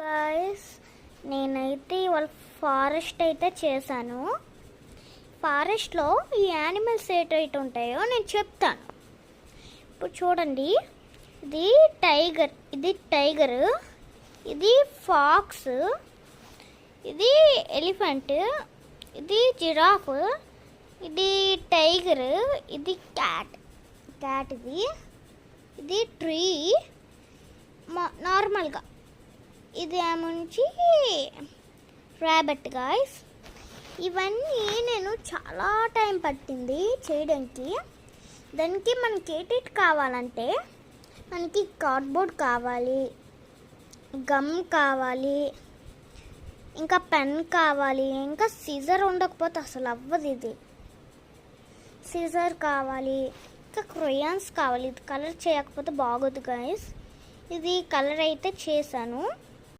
Guys, నేనైతే ఇవాళ forest అయితే చేశాను. ఫారెస్ట్లో ఈ యానిమల్స్ ఏటైతే ఉంటాయో నేను చెప్తాను. ఇప్పుడు చూడండి, ఇది టైగర్, ఇది ఫాక్స్, ఇది ఎలిఫెంట్, ఇది జిరాఫ్, ఇది టైగర్, ఇది క్యాట్. ఇది ట్రీ నార్మల్గా, ఇది ఏముంచి ర్యాబిట్ గాయస్. ఇవన్నీ నేను చాలా టైం పట్టింది చేయడానికి. దానికి మనకి ఏటేటి కావాలంటే, మనకి కార్డ్బోర్డ్ కావాలి, గమ్ కావాలి, ఇంకా పెన్ కావాలి, ఇంకా సిజర్ ఉండకపోతే అసలు అవ్వదు. ఇది సిజర్ కావాలి, ఇంకా క్రయాన్స్ కావాలి. ఇది కలర్ చేయకపోతే బాగోదు గాయస్. ఇది కలర్ అయితే చేశాను.